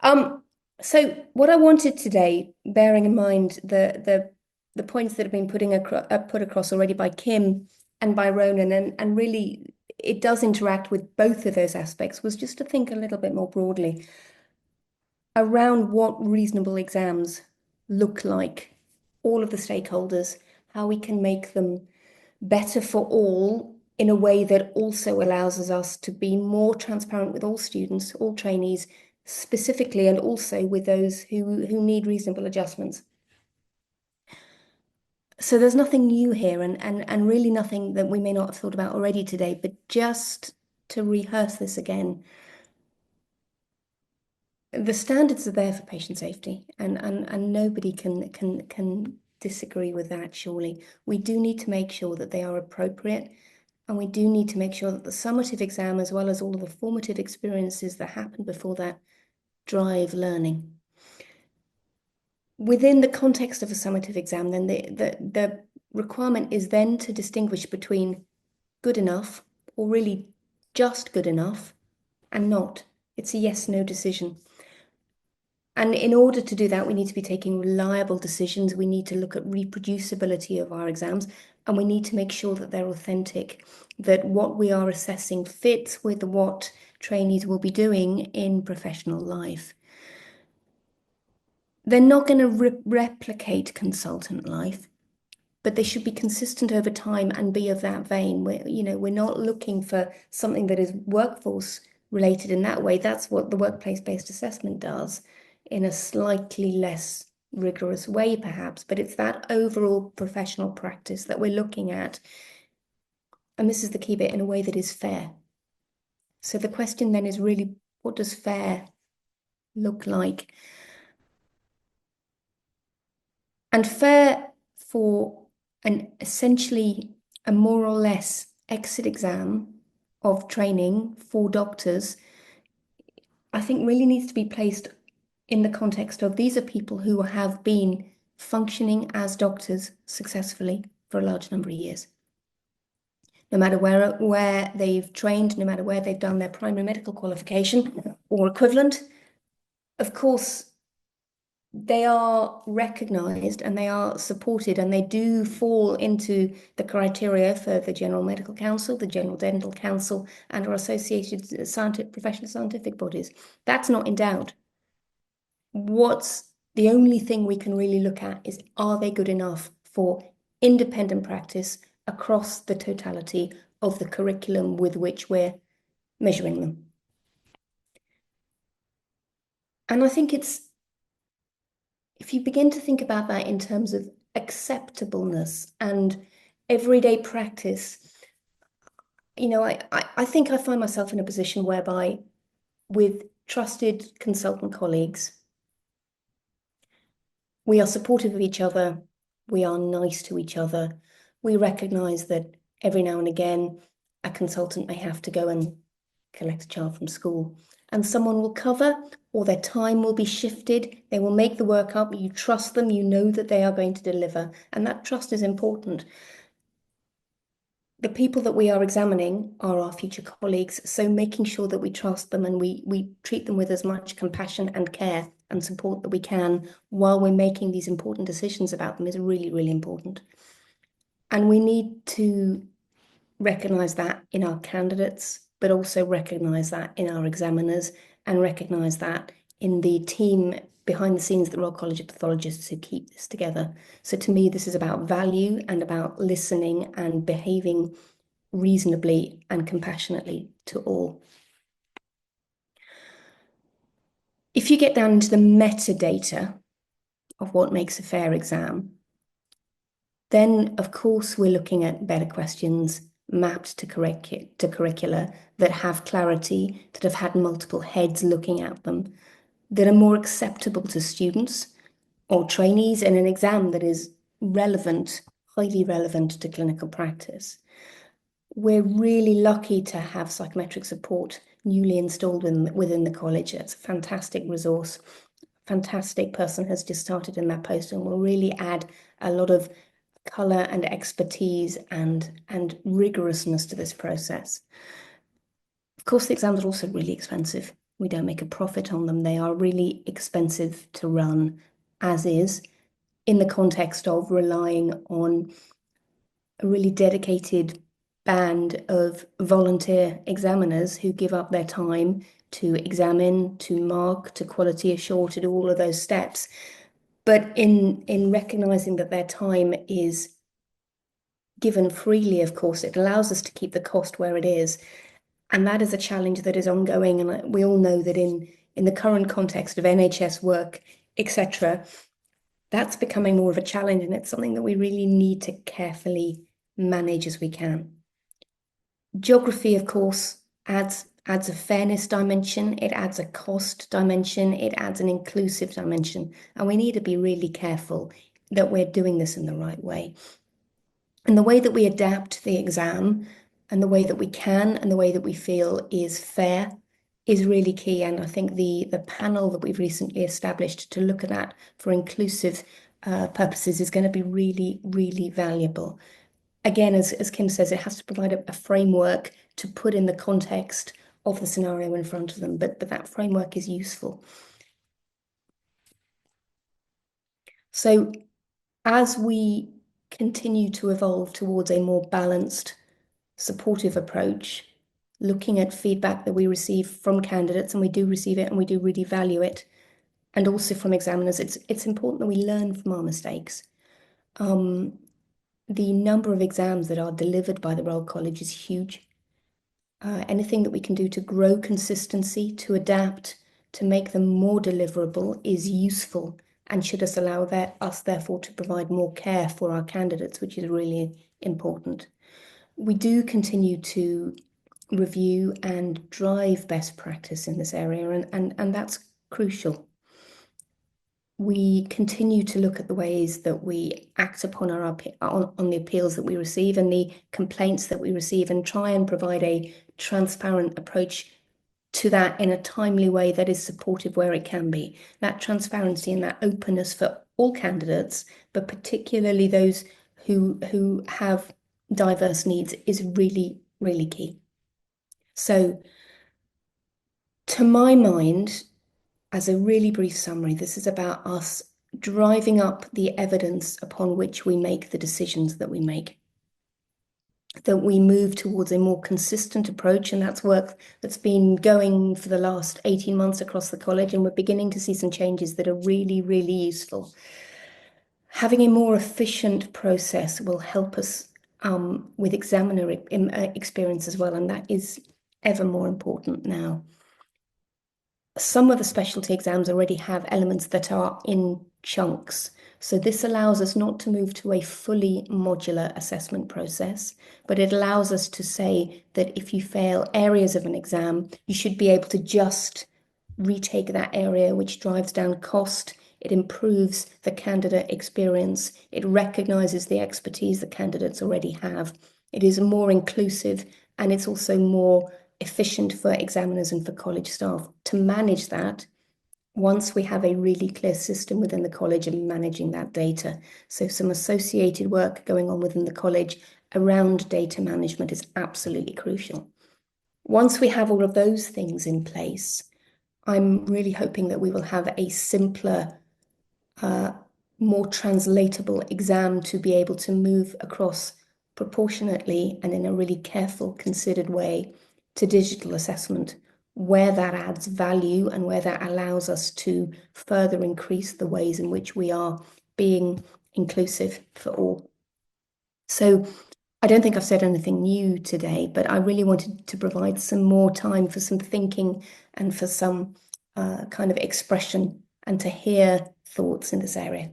Um, so what I wanted today, bearing in mind the points that have been put across already by Kim and by Ronan, and really it does interact with both of those aspects, was just to think a little bit more broadly around what reasonable exams look like, all of the stakeholders, how we can make them better for all in a way that also allows us to be more transparent with all students, all trainees, specifically, and also with those who need reasonable adjustments. So there's nothing new here and really nothing that we may not have thought about already today, but just to rehearse this again, the standards are there for patient safety, and nobody can disagree with that, surely. We do need to make sure that they are appropriate, and we do need to make sure that the summative exam, as well as all of the formative experiences that happen before that, drive learning. Within the context of a summative exam, then the requirement is then to distinguish between good enough, or really just good enough, and not. It's a yes/no decision. And in order to do that, we need to be taking reliable decisions. We need to look at reproducibility of our exams, and we need to make sure that they're authentic, that what we are assessing fits with what trainees will be doing in professional life. They're not going to replicate consultant life, but they should be consistent over time and be of that vein. We're not looking for something that is workforce related in that way. That's what the workplace-based assessment does in a slightly less rigorous way, perhaps, but it's that overall professional practice that we're looking at. And this is the key bit, in a way that is fair. So the question then is really, what does fair look like? And fair for an essentially a more or less exit exam of training for doctors, I think really needs to be placed in the context of these are people who have been functioning as doctors successfully for a large number of years. No matter where they've trained, no matter where they've done their primary medical qualification or equivalent, of course, they are recognized and they are supported, and they do fall into the criteria for the General Medical Council, the General Dental Council, and our associated professional scientific bodies. That's not in doubt. What's the only thing we can really look at is, are they good enough for independent practice across the totality of the curriculum with which we're measuring them? And I think if you begin to think about that in terms of acceptableness and everyday practice, I think I find myself in a position whereby, with trusted consultant colleagues, we are supportive of each other, we are nice to each other, we recognize that every now and again a consultant may have to go and collect a child from school, and someone will cover, or their time will be shifted. They will make the work up. You trust them, you know that they are going to deliver, and that trust is important. The people that we are examining are our future colleagues, so making sure that we trust them and we treat them with as much compassion and care and support that we can while we're making these important decisions about them is really, really important. And we need to recognize that in our candidates, but also recognize that in our examiners, and recognize that in the team behind the scenes, the Royal College of Pathologists, who keep this together. So to me, this is about value and about listening and behaving reasonably and compassionately to all. If you get down into the metadata of what makes a fair exam, then of course we're looking at better questions mapped to curricula that have clarity, that have had multiple heads looking at them, that are more acceptable to students or trainees in an exam that is relevant, highly relevant to clinical practice. We're really lucky to have psychometric support newly installed within the college. It's a fantastic resource. Fantastic person has just started in that post and will really add a lot of colour and expertise and rigorousness to this process. Of course, the exams are also really expensive. We don't make a profit on them. They are really expensive to run as is, in the context of relying on a really dedicated band of volunteer examiners who give up their time to examine, to mark, to quality assure, to do all of those steps. But in recognizing that their time is given freely, of course, it allows us to keep the cost where it is. And that is a challenge that is ongoing. And we all know that in the current context of NHS work, etc., that's becoming more of a challenge. And it's something that we really need to carefully manage as we can. Geography, of course, adds a fairness dimension, it adds a cost dimension, it adds an inclusive dimension. And we need to be really careful that we're doing this in the right way. And the way that we adapt the exam and the way that we can and the way that we feel is fair is really key. And I think the panel that we've recently established to look at that for inclusive purposes is going to be really, really valuable. Again, as Kim says, it has to provide a framework to put in the context of the scenario in front of them, but that framework is useful. So as we continue to evolve towards a more balanced, supportive approach, looking at feedback that we receive from candidates, and we do receive it and we do really value it, and also from examiners, it's important that we learn from our mistakes. The number of exams that are delivered by the Royal College is huge. Anything that we can do to grow consistency, to adapt, to make them more deliverable is useful and should allow us therefore to provide more care for our candidates, which is really important. We do continue to review and drive best practice in this area, and that's crucial. We continue to look at the ways that we act upon on the appeals that we receive and the complaints that we receive, and try and provide a transparent approach to that in a timely way that is supportive where it can be. That transparency and that openness for all candidates, but particularly those who have diverse needs, is really, really key. So, to my mind, as a really brief summary, this is about us driving up the evidence upon which we make the decisions that we make. That we move towards a more consistent approach, and that's work that's been going for the last 18 months across the college, and we're beginning to see some changes that are really, really useful. Having a more efficient process will help us with examiner experience as well, and that is ever more important now. Some of the specialty exams already have elements that are in chunks. So this allows us not to move to a fully modular assessment process, but it allows us to say that if you fail areas of an exam, you should be able to just retake that area, which drives down cost. It improves the candidate experience. It recognizes the expertise that candidates already have. It is more inclusive, and it's also more efficient for examiners and for college staff to manage that once we have a really clear system within the college and managing that data. So some associated work going on within the college around data management is absolutely crucial. Once we have all of those things in place, I'm really hoping that we will have a simpler, more translatable exam to be able to move across proportionately and in a really careful, considered way to digital assessment, where that adds value and where that allows us to further increase the ways in which we are being inclusive for all. So I don't think I've said anything new today, but I really wanted to provide some more time for some thinking and for some kind of expression and to hear thoughts in this area.